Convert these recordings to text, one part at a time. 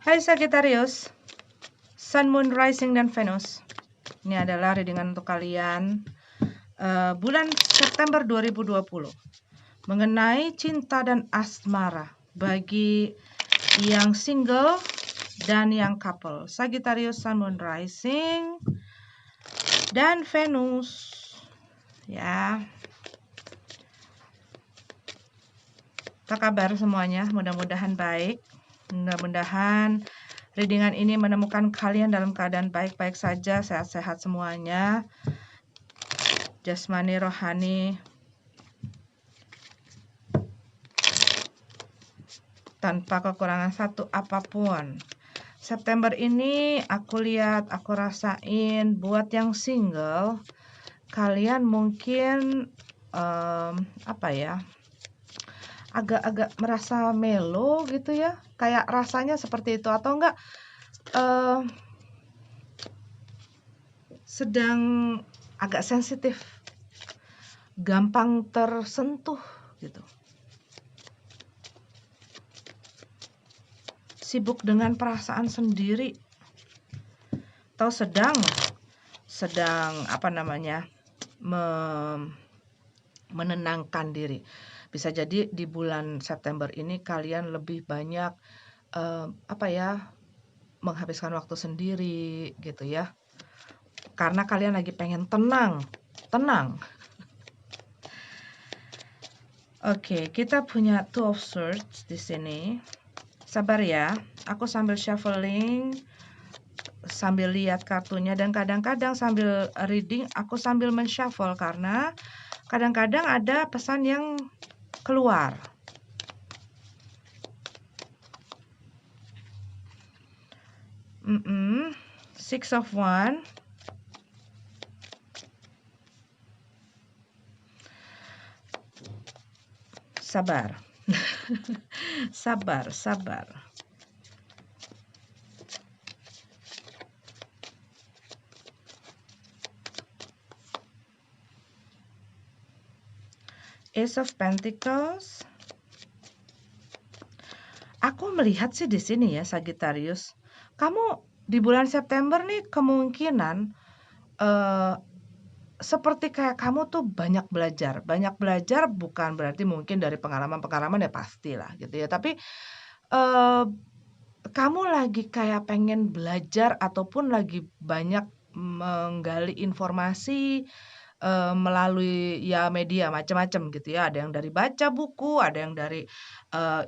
Hai Sagittarius, Sun, Moon, Rising, dan Venus. Ini adalah readingan untuk kalian bulan September 2020 mengenai cinta dan asmara bagi yang single dan yang couple. Sagittarius, Sun, Moon, Rising, dan Venus. Ya. Apa kabar semuanya? Mudah-mudahan baik. Mudah-mudahan readingan ini menemukan kalian dalam keadaan baik-baik saja, sehat-sehat semuanya. Jasmani, rohani, tanpa kekurangan satu apapun. September ini aku lihat, aku rasain buat yang single, kalian mungkin agak-agak merasa melo gitu ya, kayak rasanya seperti itu, atau enggak sedang agak sensitif, gampang tersentuh gitu, sibuk dengan perasaan sendiri, atau sedang menenangkan diri. Bisa jadi di bulan September ini kalian lebih banyak menghabiskan waktu sendiri gitu ya, karena kalian lagi pengen tenang. Oke, kita punya Two of Swords di sini. Sabar ya, aku sambil shuffling, sambil lihat kartunya, dan kadang-kadang sambil reading aku sambil menshuffle karena kadang-kadang ada pesan yang keluar. Six of Wands. Sabar. sabar. Ace of Pentacles. Aku melihat sih di sini ya Sagittarius, kamu di bulan September nih kemungkinan seperti kayak kamu tuh banyak belajar. Banyak belajar bukan berarti mungkin dari pengalaman-pengalaman, ya pastilah gitu ya. Tapi kamu lagi kayak pengen belajar ataupun lagi banyak menggali informasi melalui ya media macam-macam gitu ya. Ada yang dari baca buku, ada yang dari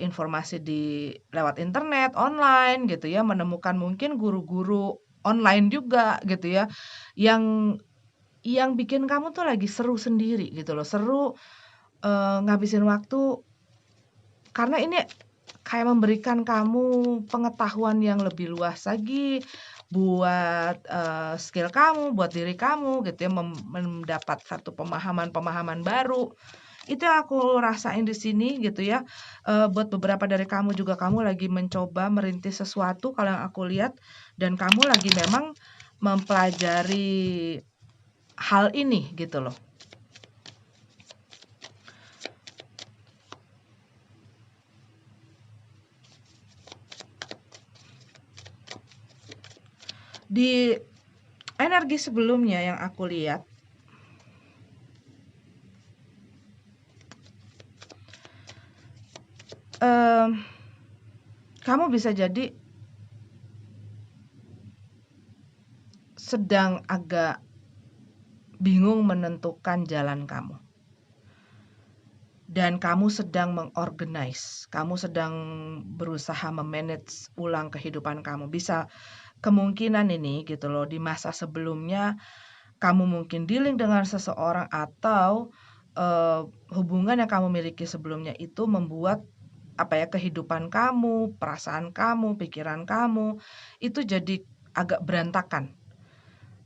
informasi di lewat internet, online gitu ya. Menemukan mungkin guru-guru online juga gitu ya. Yang bikin kamu tuh lagi seru sendiri gitu loh, seru ngabisin waktu, karena ini kayak memberikan kamu pengetahuan yang lebih luas lagi buat skill kamu, buat diri kamu gitu ya, mendapat satu pemahaman-pemahaman baru. Itu yang aku rasain di sini gitu ya. Buat beberapa dari kamu juga, kamu lagi mencoba merintis sesuatu kalau yang aku lihat, dan kamu lagi memang mempelajari hal ini gitu loh. Di energi sebelumnya yang aku lihat, kamu bisa jadi sedang agak bingung menentukan jalan kamu. Dan kamu sedang mengorganize, kamu sedang berusaha memanage ulang kehidupan kamu. Bisa kemungkinan ini gitu loh, di masa sebelumnya kamu mungkin dealing dengan seseorang, atau hubungan yang kamu miliki sebelumnya itu membuat kehidupan kamu, perasaan kamu, pikiran kamu itu jadi agak berantakan.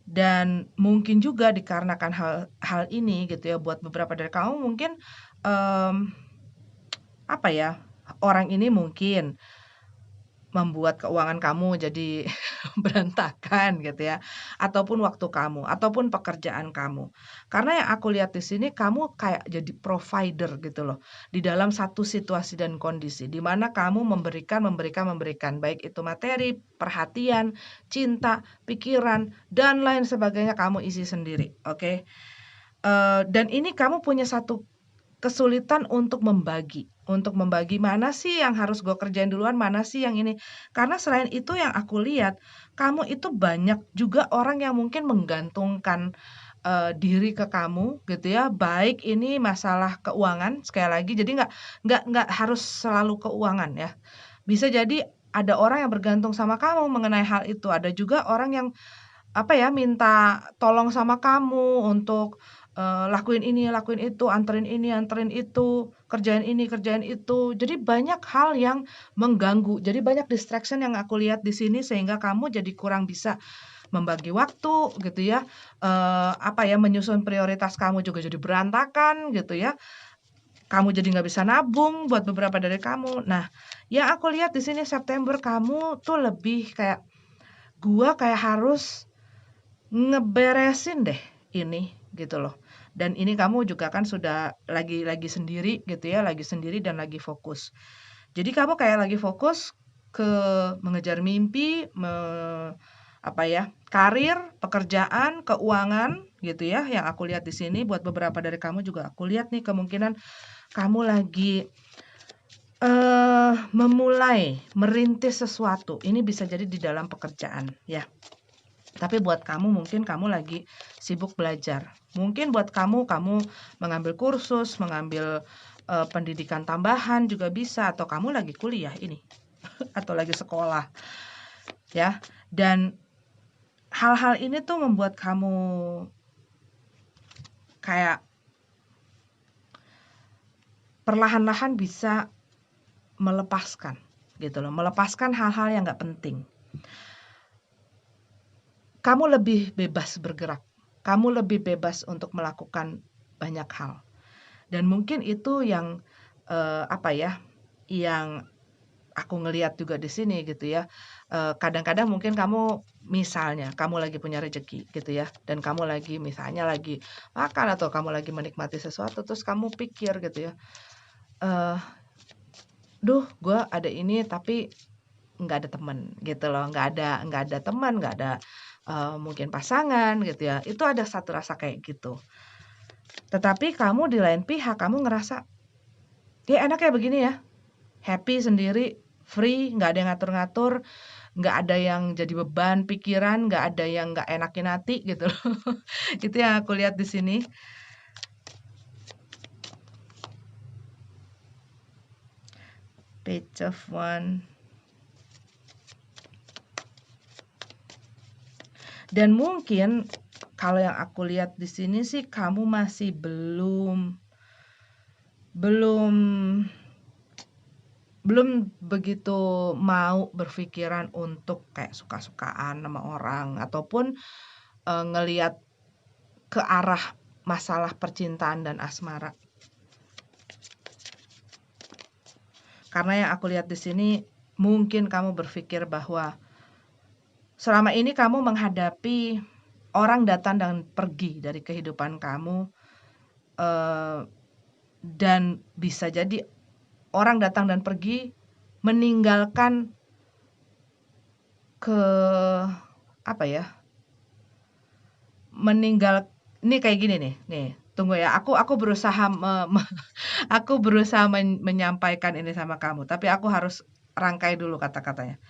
Dan mungkin juga dikarenakan hal ini gitu ya, buat beberapa dari kamu mungkin orang ini mungkin membuat keuangan kamu jadi berantakan gitu ya, ataupun waktu kamu, ataupun pekerjaan kamu. Karena yang aku lihat di sini kamu kayak jadi provider gitu loh, di dalam satu situasi dan kondisi, di mana kamu memberikan, baik itu materi, perhatian, cinta, pikiran, dan lain sebagainya kamu isi sendiri, oke? Dan ini kamu punya satu kesulitan untuk membagi mana sih yang harus gue kerjain duluan, mana sih yang ini. Karena selain itu yang aku lihat, kamu itu banyak juga orang yang mungkin menggantungkan, diri ke kamu gitu ya, baik ini masalah keuangan sekali lagi, jadi nggak harus selalu keuangan ya. Bisa jadi ada orang yang bergantung sama kamu mengenai hal itu, ada juga orang yang apa ya, minta tolong sama kamu untuk, lakuin ini, lakuin itu, anterin ini, anterin itu, kerjain ini, kerjain itu. Jadi banyak hal yang mengganggu, jadi banyak distraction yang aku lihat di sini sehingga kamu jadi kurang bisa membagi waktu gitu ya, apa ya, menyusun prioritas kamu juga jadi berantakan gitu ya. Kamu jadi nggak bisa nabung buat beberapa dari kamu. Nah, yang aku lihat di sini September kamu tuh lebih kayak, gua kayak harus ngeberesin deh ini, gitu loh. Dan ini kamu juga kan sudah lagi sendiri gitu ya, lagi sendiri dan lagi fokus. Jadi kamu kayak lagi fokus ke mengejar mimpi, apa ya, karir, pekerjaan, keuangan gitu ya, yang aku lihat di sini buat beberapa dari kamu juga aku lihat nih kemungkinan kamu lagi, memulai, merintis sesuatu. Ini bisa jadi di dalam pekerjaan ya. Tapi buat kamu mungkin kamu lagi sibuk belajar. Mungkin buat kamu mengambil kursus, mengambil, pendidikan tambahan juga bisa, atau kamu lagi kuliah ini, atau lagi sekolah, ya. Dan hal-hal ini tuh membuat kamu kayak perlahan-lahan bisa melepaskan, gitu loh, melepaskan hal-hal yang nggak penting. Kamu lebih bebas bergerak, kamu lebih bebas untuk melakukan banyak hal. Dan mungkin itu yang, apa ya, yang aku ngelihat juga di sini gitu ya, kadang-kadang mungkin kamu misalnya kamu lagi punya rezeki gitu ya, dan kamu lagi misalnya lagi makan atau kamu lagi menikmati sesuatu terus kamu pikir gitu ya, eee, "Duh gue ada ini tapi nggak ada temen," gitu loh, nggak ada teman, nggak ada, mungkin pasangan gitu ya, itu ada satu rasa kayak gitu. Tetapi kamu di lain pihak kamu ngerasa, "Ya enak ya begini ya." Happy sendiri, free, nggak ada yang ngatur-ngatur, nggak ada yang jadi beban pikiran, nggak ada yang nggak enakin hati gitu loh. Itu yang aku lihat di sini. Page of one. Dan mungkin kalau yang aku lihat di sini sih kamu masih belum begitu mau berpikiran untuk kayak suka-sukaan sama orang ataupun, ngelihat ke arah masalah percintaan dan asmara. Karena yang aku lihat di sini mungkin kamu berpikir bahwa selama ini kamu menghadapi orang datang dan pergi dari kehidupan kamu, dan bisa jadi orang datang dan pergi meninggalkan apa ya, ini kayak gini nih, tunggu ya, aku berusaha aku berusaha menyampaikan ini sama kamu, tapi aku harus rangkai dulu kata-katanya.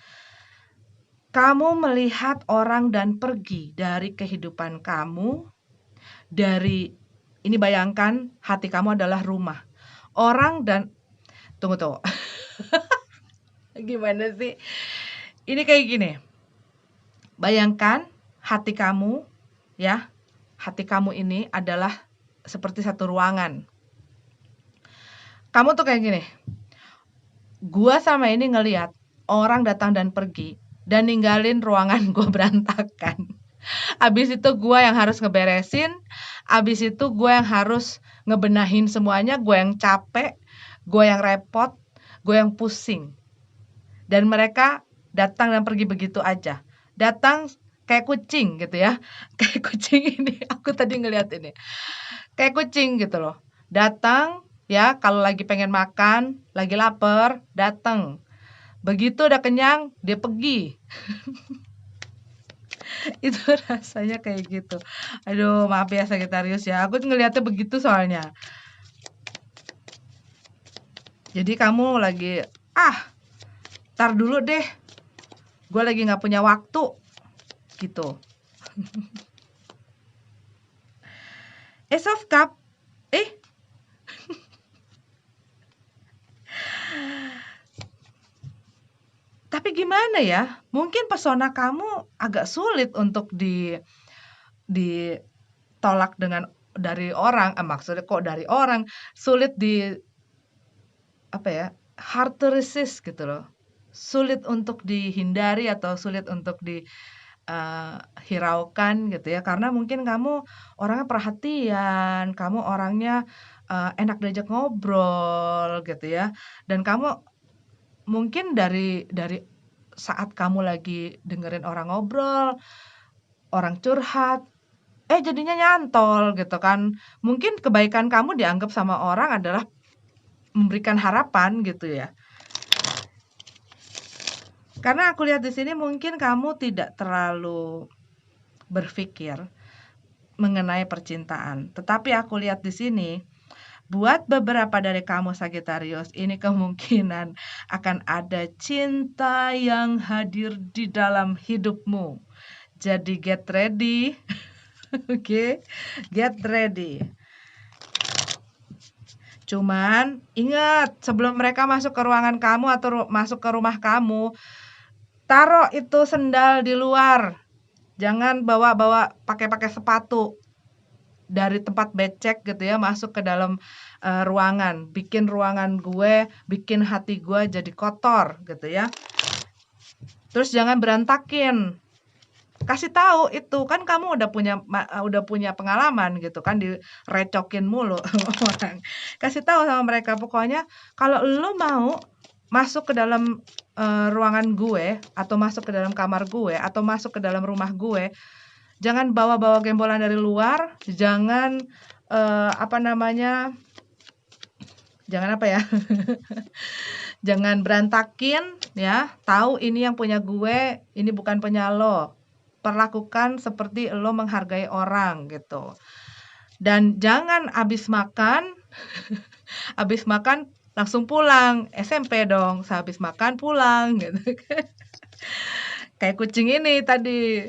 Kamu melihat orang dan pergi dari kehidupan kamu, ini bayangkan hati kamu adalah rumah. Orang dan tunggu. Gimana sih? Ini kayak gini. Bayangkan hati kamu ya. Hati kamu ini adalah seperti satu ruangan. Kamu tuh kayak gini. Gua sama ini ngelihat orang datang dan pergi dan ninggalin ruangan gua berantakan. Abis itu gua yang harus ngeberesin, abis itu gua yang harus ngebenahin semuanya, gua yang capek, gua yang repot, gua yang pusing. Dan mereka Datang dan pergi begitu aja. Datang kayak kucing gitu ya. Kayak kucing ini, aku tadi ngeliat ini. Kayak kucing gitu loh. Datang ya kalau lagi pengen makan, lagi lapar, datang. Begitu udah kenyang, dia pergi. Itu rasanya kayak gitu. Aduh, maaf ya Sagittarius ya. Aku ngeliatnya begitu soalnya. Jadi kamu lagi, tar dulu deh. Gue lagi nggak punya waktu. Gitu. Ace of Cup. Tapi gimana ya? Mungkin pesona kamu agak sulit untuk ditolak dari orang. Maksudnya kok dari orang sulit apa ya? Hard to resist gitu loh. Sulit untuk dihindari atau sulit untuk hiraukan gitu ya. Karena mungkin kamu orangnya perhatian, kamu orangnya enak diajak ngobrol gitu ya. Dan kamu mungkin dari saat kamu lagi dengerin orang ngobrol, orang curhat, jadinya nyantol gitu kan. Mungkin kebaikan kamu dianggap sama orang adalah memberikan harapan gitu ya. Karena aku lihat di sini mungkin kamu tidak terlalu berpikir mengenai percintaan. Tetapi aku lihat di sini, buat beberapa dari kamu Sagittarius, ini kemungkinan akan ada cinta yang hadir di dalam hidupmu. Jadi get ready. Oke, get ready. Cuman ingat, sebelum mereka masuk ke ruangan kamu atau masuk ke rumah kamu, taruh itu sendal di luar. Jangan bawa pakai sepatu dari tempat becek gitu ya, masuk ke dalam ruangan. Bikin ruangan gue, bikin hati gue jadi kotor gitu ya. Terus jangan berantakin. Kasih tahu itu, kan kamu udah punya pengalaman gitu kan, direcokin mulu sama orang. Kasih tahu sama mereka, pokoknya kalau lu mau masuk ke dalam ruangan gue atau masuk ke dalam kamar gue atau masuk ke dalam rumah gue, jangan bawa-bawa gembolan dari luar, jangan jangan apa ya? Jangan berantakin ya. Tahu ini yang punya gue, ini bukan punya lo. Perlakukan seperti lo menghargai orang gitu. Dan jangan habis makan langsung pulang. SMP dong, sehabis makan pulang gitu kan. Kayak kucing ini tadi.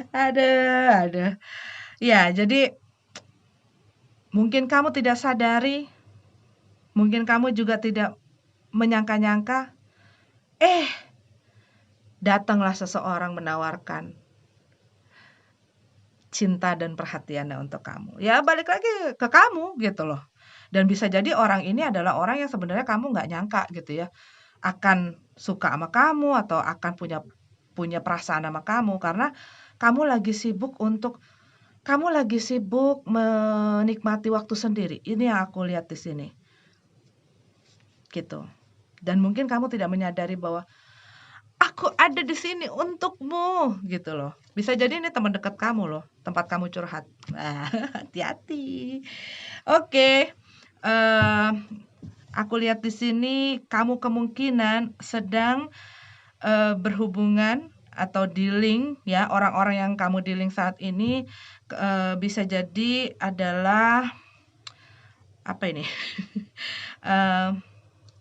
Ada. Ya, jadi mungkin kamu tidak sadari, mungkin kamu juga tidak menyangka-nyangka, datanglah seseorang menawarkan cinta dan perhatiannya untuk kamu. Ya balik lagi ke kamu gitu loh. Dan bisa jadi orang ini adalah orang yang sebenarnya kamu nggak nyangka gitu ya, akan suka sama kamu atau akan punya perasaan sama kamu, karena kamu lagi sibuk menikmati waktu sendiri. Ini yang aku lihat di sini. Gitu. Dan mungkin kamu tidak menyadari bahwa aku ada di sini untukmu gitu loh. Bisa jadi ini teman dekat kamu loh, tempat kamu curhat. Nah, hati-hati. Oke. Aku lihat di sini kamu kemungkinan sedang berhubungan atau dealing ya, orang-orang yang kamu dealing saat ini bisa jadi adalah apa ini?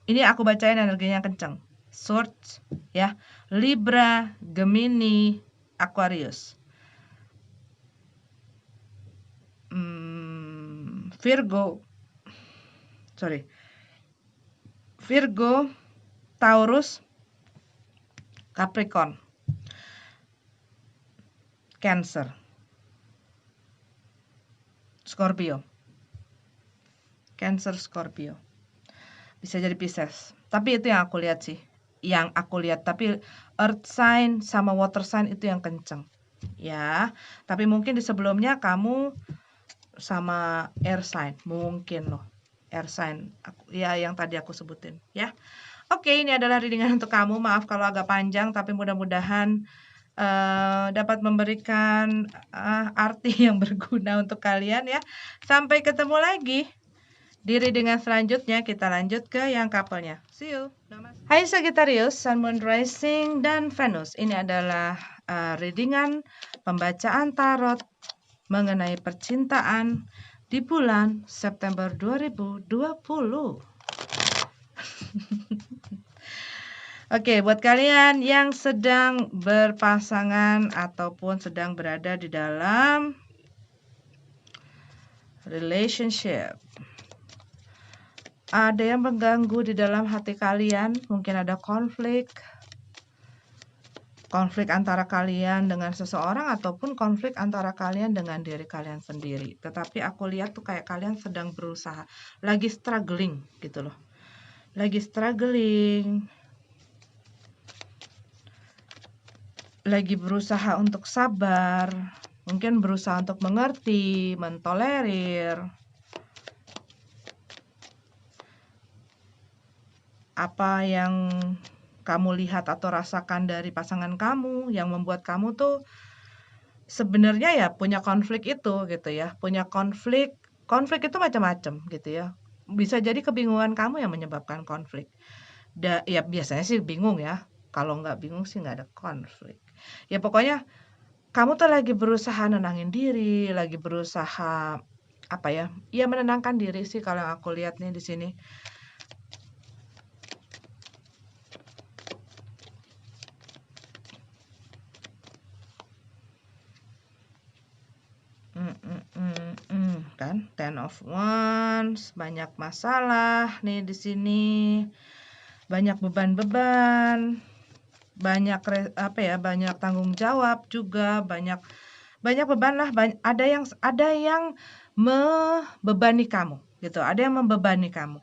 Ini aku bacain energinya kenceng. Swords ya, Libra, Gemini, Aquarius, Virgo, Taurus, Capricorn, Cancer, Scorpio. Cancer, Scorpio. Bisa jadi Pisces. Tapi itu yang aku lihat sih. Tapi earth sign sama water sign itu yang kenceng. Ya, tapi mungkin di sebelumnya kamu sama air sign, mungkin loh. air sign, ya yang tadi aku sebutin ya. Oke, ini adalah readingan untuk kamu. Maaf kalau agak panjang, tapi mudah-mudahan dapat memberikan arti yang berguna untuk kalian ya. Sampai ketemu lagi di readingan selanjutnya. Kita lanjut ke yang couple-nya. See you. Hai Sagittarius, Sun, Moon, Rising, dan Venus. Ini adalah readingan pembacaan tarot mengenai percintaan di bulan September 2020. Oke, buat kalian yang sedang berpasangan ataupun sedang berada di dalam relationship, ada yang mengganggu di dalam hati kalian, mungkin ada konflik antara kalian dengan seseorang ataupun konflik antara kalian dengan diri kalian sendiri. Tetapi aku lihat tuh kayak kalian sedang berusaha, lagi struggling gitu loh. Lagi struggling, lagi berusaha untuk sabar, mungkin berusaha untuk mengerti, mentolerir apa yang kamu lihat atau rasakan dari pasangan kamu yang membuat kamu tuh sebenarnya ya punya konflik itu gitu ya. Punya konflik itu macam-macam gitu ya. Bisa jadi kebingungan kamu yang menyebabkan konflik. Ya biasanya sih bingung ya. Kalau nggak bingung sih nggak ada konflik. Ya pokoknya kamu tuh lagi berusaha nenangin diri, lagi berusaha apa ya? Ya menenangkan diri sih kalau yang aku lihat nih di sini. Kan, Ten of Wands, banyak masalah nih di sini, banyak beban-beban, banyak banyak tanggung jawab juga, banyak beban lah, ada yang membebani kamu gitu, ada yang membebani kamu.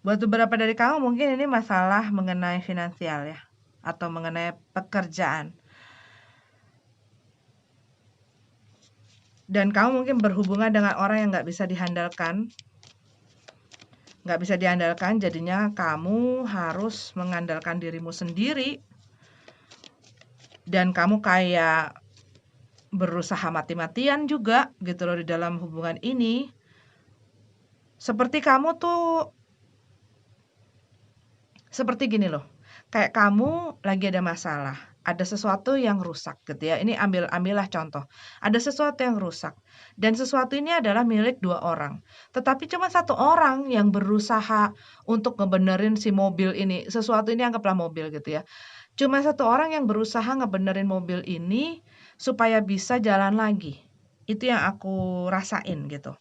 Buat beberapa dari kamu mungkin ini masalah mengenai finansial ya, atau mengenai pekerjaan. Dan kamu mungkin berhubungan dengan orang yang nggak bisa diandalkan. Jadinya kamu harus mengandalkan dirimu sendiri. Dan kamu kayak berusaha mati-matian juga gitu loh di dalam hubungan ini. Seperti kamu tuh, seperti gini loh. Kayak kamu lagi ada masalah. Ada sesuatu yang rusak gitu ya. Ini ambillah contoh. Ada sesuatu yang rusak. Dan sesuatu ini adalah milik 2 orang. Tetapi cuma 1 orang yang berusaha untuk ngebenerin si mobil ini. Sesuatu ini anggaplah mobil gitu ya. Cuma 1 orang yang berusaha ngebenerin mobil ini supaya bisa jalan lagi. Itu yang aku rasain gitu.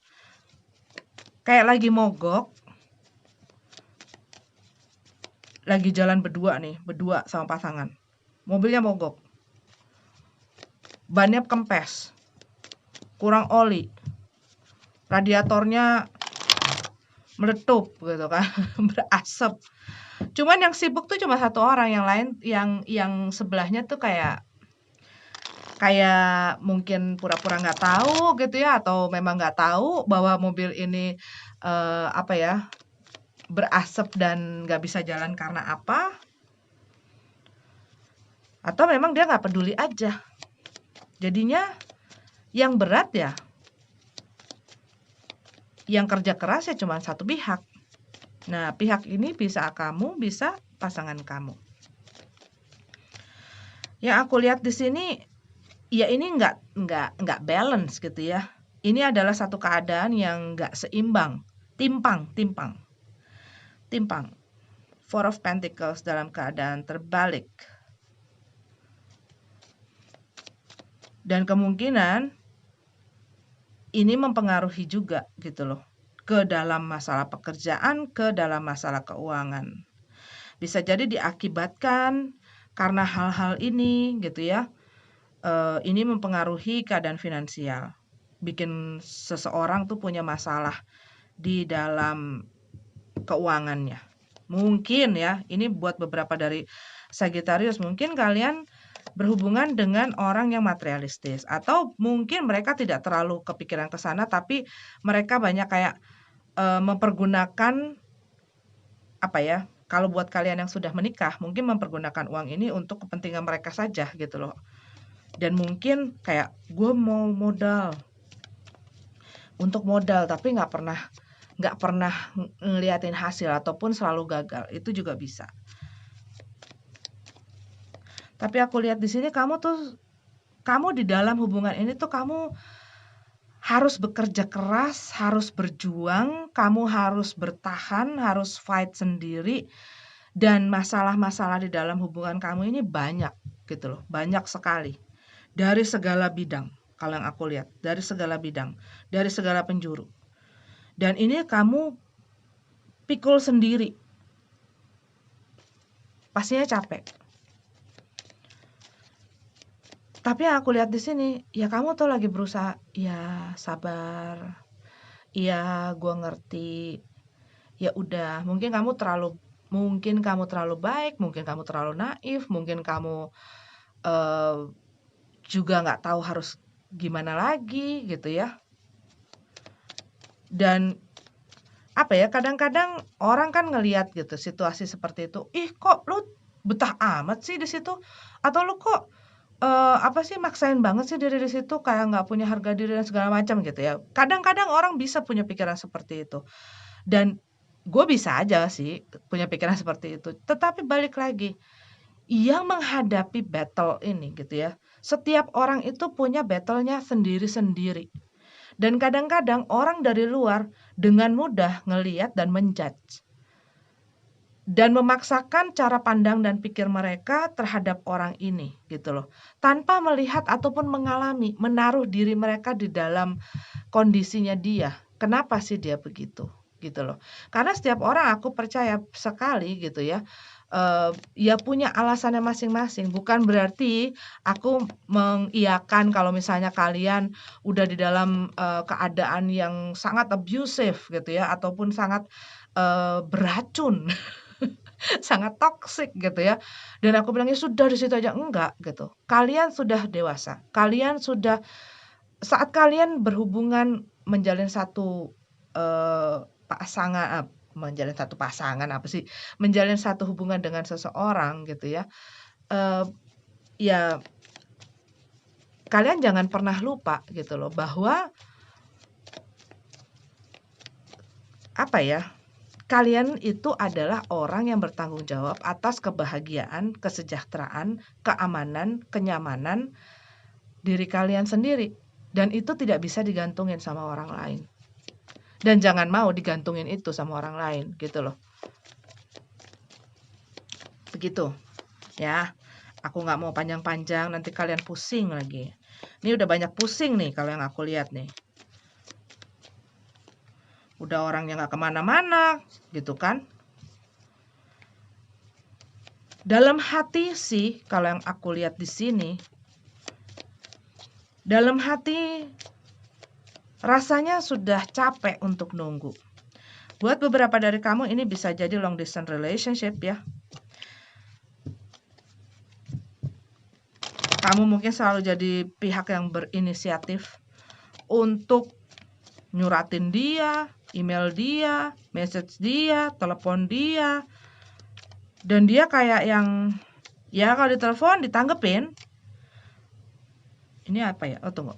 Kayak lagi mogok. Lagi jalan berdua sama pasangan. Mobilnya mogok. Bannya kempes. Kurang oli. Radiatornya meletup gitu kan, berasap. Cuman yang sibuk tuh cuma 1 orang, yang lain yang sebelahnya tuh kayak mungkin pura-pura nggak tahu gitu ya, atau memang nggak tahu bahwa mobil ini berasap dan nggak bisa jalan karena apa. Atau memang dia nggak peduli aja. Jadinya yang berat ya, yang kerja keras ya cuma 1 pihak. Nah, pihak ini bisa kamu, bisa pasangan kamu. Yang aku lihat di sini, ya ini nggak balance gitu ya. Ini adalah satu keadaan yang nggak seimbang, timpang. Four of Pentacles dalam keadaan terbalik. Dan kemungkinan ini mempengaruhi juga gitu loh, ke dalam masalah pekerjaan, ke dalam masalah keuangan. Bisa jadi diakibatkan karena hal-hal ini gitu ya. Ini mempengaruhi keadaan finansial. Bikin seseorang tuh punya masalah di dalam keuangannya. Mungkin ya, ini buat beberapa dari Sagittarius, mungkin kalian berhubungan dengan orang yang materialistis, atau mungkin mereka tidak terlalu kepikiran ke sana, tapi mereka banyak kayak mempergunakan apa ya? Kalau buat kalian yang sudah menikah, mungkin mempergunakan uang ini untuk kepentingan mereka saja gitu loh. Dan mungkin kayak gue mau modal untuk modal, tapi nggak pernah ngeliatin hasil ataupun selalu gagal. Itu juga bisa. Tapi aku lihat di sini kamu di dalam hubungan ini tuh kamu harus bekerja keras, harus berjuang, kamu harus bertahan, harus fight sendiri, dan masalah-masalah di dalam hubungan kamu ini banyak gitu loh, banyak sekali. Dari segala bidang, kalau yang aku lihat, dari segala bidang, dari segala penjuru. Dan ini kamu pikul sendiri. Pastinya capek. Tapi yang aku lihat di sini, ya kamu tuh lagi berusaha, ya sabar, ya gue ngerti, ya udah, mungkin kamu terlalu baik, mungkin kamu terlalu naif, mungkin kamu eh, juga nggak tahu harus gimana lagi gitu ya. Dan apa ya, kadang-kadang orang kan ngelihat gitu situasi seperti itu, ih kok lu betah amat sih di situ, atau lu kok apa sih maksain banget sih diri di situ, kayak nggak punya harga diri dan segala macam gitu ya. Kadang-kadang orang bisa punya pikiran seperti itu. Dan gue bisa aja sih punya pikiran seperti itu. Tetapi balik lagi, yang menghadapi battle ini gitu ya, setiap orang itu punya battle-nya sendiri-sendiri. Dan kadang-kadang orang dari luar dengan mudah ngeliat dan menjudge. Dan memaksakan cara pandang dan pikir mereka terhadap orang ini gitu loh. Tanpa melihat ataupun mengalami, menaruh diri mereka di dalam kondisinya dia. Kenapa sih dia begitu? Gitu loh. Karena setiap orang aku percaya sekali gitu ya. Ya punya alasannya masing-masing. Bukan berarti aku mengiyakan kalau misalnya kalian udah di dalam keadaan yang sangat abusive gitu ya, ataupun sangat beracun, sangat toksik gitu ya. Dan aku bilangnya sudah di situ aja, enggak gitu. Kalian sudah dewasa. Saat kalian berhubungan menjalin satu pasangan, menjalin satu pasangan apa sih? Menjalin satu hubungan dengan seseorang gitu ya. Eh, Ya kalian jangan pernah lupa gitu loh bahwa apa ya? Kalian itu adalah orang yang bertanggung jawab atas kebahagiaan, kesejahteraan, keamanan, kenyamanan diri kalian sendiri. Dan itu tidak bisa digantungin sama orang lain. Dan jangan mau digantungin itu sama orang lain gitu loh. Begitu ya. Aku nggak mau panjang-panjang, nanti kalian pusing lagi. Ini udah banyak pusing nih kalau yang aku lihat nih. Udah orangnya nggak kemana-mana gitu kan. Dalam hati sih, kalau yang aku lihat di sini, dalam hati rasanya sudah capek untuk nunggu. Buat beberapa dari kamu ini bisa jadi long distance relationship ya. Kamu mungkin selalu jadi pihak yang berinisiatif untuk nyuratin dia, email dia, message dia, telepon dia. Dan dia kayak yang, ya kalau ditelepon ditanggepin. Ini apa ya? Oh tunggu.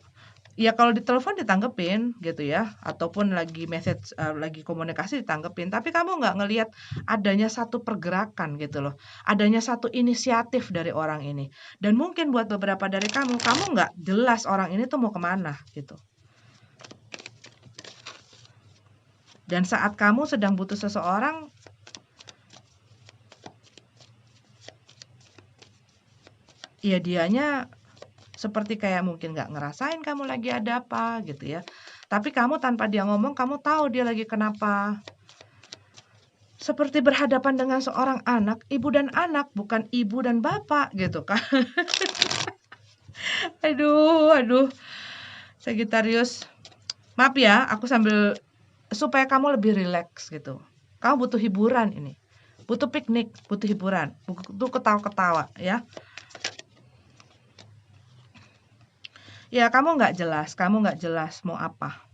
Ya kalau ditelepon ditanggepin gitu ya, ataupun lagi message, lagi komunikasi ditanggepin. Tapi kamu nggak ngelihat adanya satu pergerakan gitu loh, adanya satu inisiatif dari orang ini. Dan mungkin buat beberapa dari kamu nggak jelas orang ini tuh mau kemana gitu. Dan saat kamu sedang butuh seseorang, ya dianya seperti kayak mungkin nggak ngerasain kamu lagi ada apa gitu ya. Tapi kamu tanpa dia ngomong, kamu tahu dia lagi kenapa. Seperti berhadapan dengan seorang anak, ibu dan anak, bukan ibu dan bapak gitu kan. Aduh. Sagittarius. Maaf ya, aku sambil supaya kamu lebih rileks gitu. Kamu butuh hiburan ini. Butuh piknik, butuh hiburan, butuh ketawa-ketawa ya. Ya, kamu nggak jelas mau apa.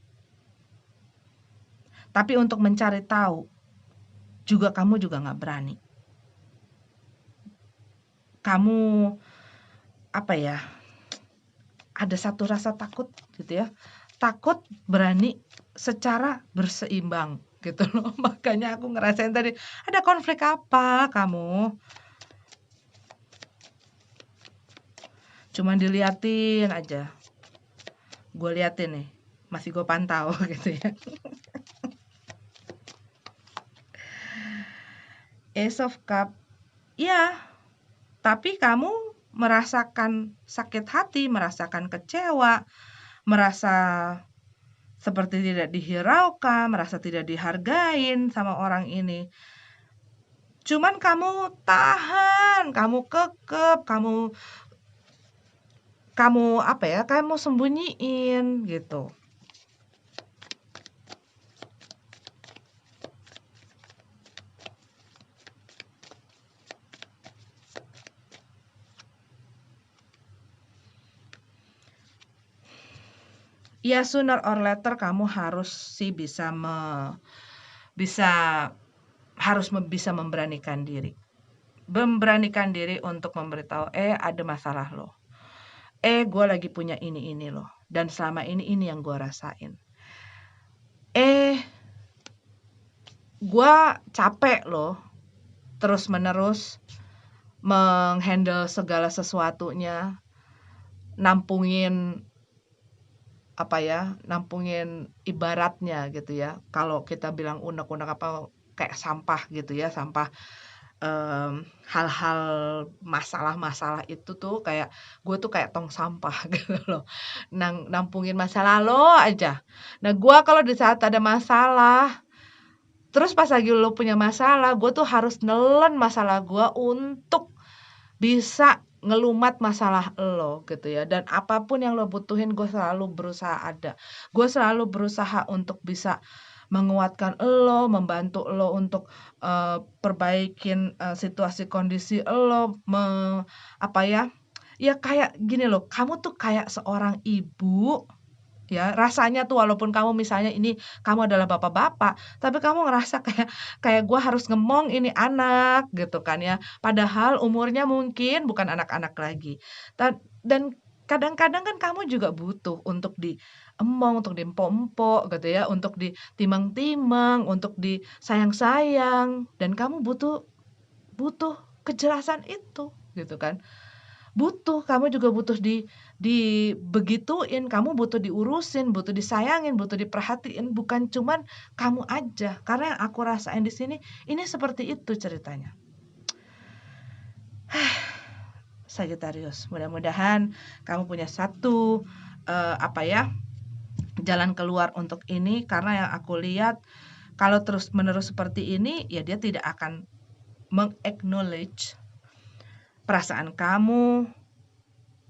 Tapi untuk mencari tahu, kamu juga nggak berani. Kamu, apa ya, ada satu rasa takut gitu ya. Takut berani secara berseimbang gitu loh. Makanya aku ngerasain tadi, ada konflik apa kamu? Cuman diliatin aja. Gue liatin nih, masih gue pantau gitu ya. Ace of Cup, ya, tapi kamu merasakan sakit hati, merasakan kecewa, merasa seperti tidak dihiraukan, merasa tidak dihargain sama orang ini. Cuman kamu tahan, kamu kekep, kamu apa ya, kamu sembunyiin gitu. Ya sooner or later kamu harus sih bisa bisa memberanikan diri. Memberanikan diri untuk memberitahu, ada masalah loh. Gue lagi punya ini loh. Dan selama ini yang gue rasain. Gue capek loh. Terus menerus menghandle segala sesuatunya. Nampungin ibaratnya gitu ya. Kalau kita bilang unek-unek apa kayak sampah gitu ya, sampah hal-hal masalah-masalah itu tuh kayak gue tuh kayak tong sampah gitu loh. Nampungin masalah lo aja. Nah, gue kalau di saat ada masalah, terus pas lagi lo punya masalah, gue tuh harus nelen masalah gue untuk bisa ngelumat masalah lo gitu ya. Dan apapun yang lo butuhin, gue selalu berusaha ada. Gue selalu berusaha untuk bisa menguatkan lo, membantu lo untuk perbaikin situasi kondisi lo, ya kayak gini loh, kamu tuh kayak seorang ibu ya, rasanya tuh walaupun kamu misalnya ini kamu adalah bapak-bapak, tapi kamu ngerasa kayak kayak gue harus ngemong ini anak gitu kan ya, padahal umurnya mungkin bukan anak-anak lagi. Dan kadang-kadang kan kamu juga butuh untuk diemong, untuk diempok-empok gitu ya, untuk ditimang-timang, untuk disayang-sayang, dan kamu butuh butuh kejelasan itu gitu kan. Kamu juga butuh dibegituin, kamu butuh diurusin, butuh disayangin, butuh diperhatiin, bukan cuman kamu aja. Karena yang aku rasain di sini, ini seperti itu ceritanya. Sagittarius, mudah-mudahan kamu punya satu jalan keluar untuk ini, karena yang aku lihat kalau terus-menerus seperti ini, ya dia tidak akan meng-acknowledge perasaan kamu,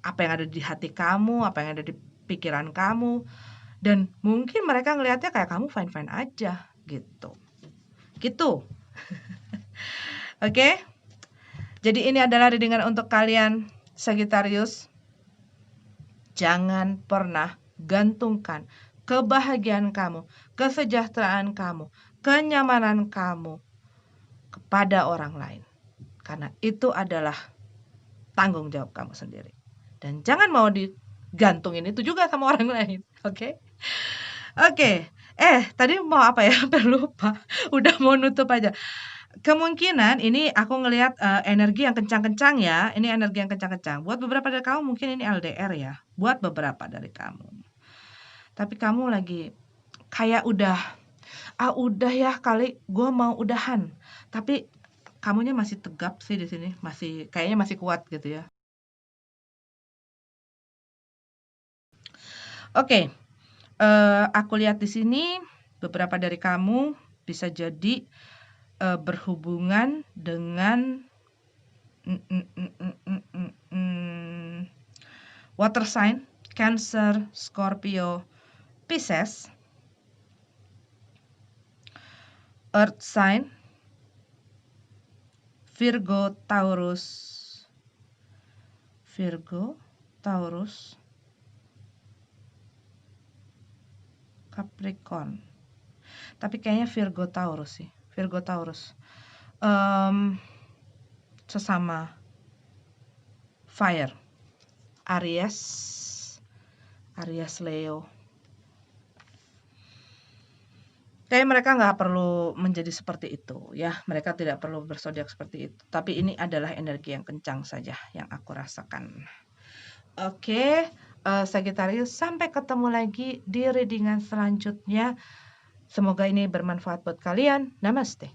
apa yang ada di hati kamu, apa yang ada di pikiran kamu, dan mungkin mereka ngelihatnya kayak kamu fine-fine aja gitu. Gitu. Oke? Jadi ini adalah readingan untuk kalian Sagittarius. Jangan pernah gantungkan kebahagiaan kamu, kesejahteraan kamu, kenyamanan kamu kepada orang lain. Karena itu adalah tanggung jawab kamu sendiri. Dan jangan mau digantungin itu juga sama orang lain. Oke? Oke. Tadi mau apa ya? Hampir lupa. Udah mau nutup aja. Kemungkinan ini aku ngelihat energi yang kencang-kencang ya. Ini energi yang kencang-kencang. Buat beberapa dari kamu mungkin ini LDR ya. Buat beberapa dari kamu. Tapi kamu lagi kayak udah ya kali gue mau udahan. Tapi kamunya masih tegap sih di sini. Kayaknya masih kuat gitu ya. Oke. Aku lihat di sini beberapa dari kamu bisa jadi berhubungan dengan water sign, Cancer, Scorpio, Pisces, earth sign, Virgo, Taurus, Capricorn. Tapi kayaknya Virgo Taurus sih. Virgo Taurus. Em, Sesama fire. Aries Leo. Kayak mereka nggak perlu menjadi seperti itu ya. Mereka tidak perlu berzodiak seperti itu. Tapi ini adalah energi yang kencang saja yang aku rasakan. Oke, Sagittarius, sampai ketemu lagi di readingan selanjutnya. Semoga ini bermanfaat buat kalian. Namaste.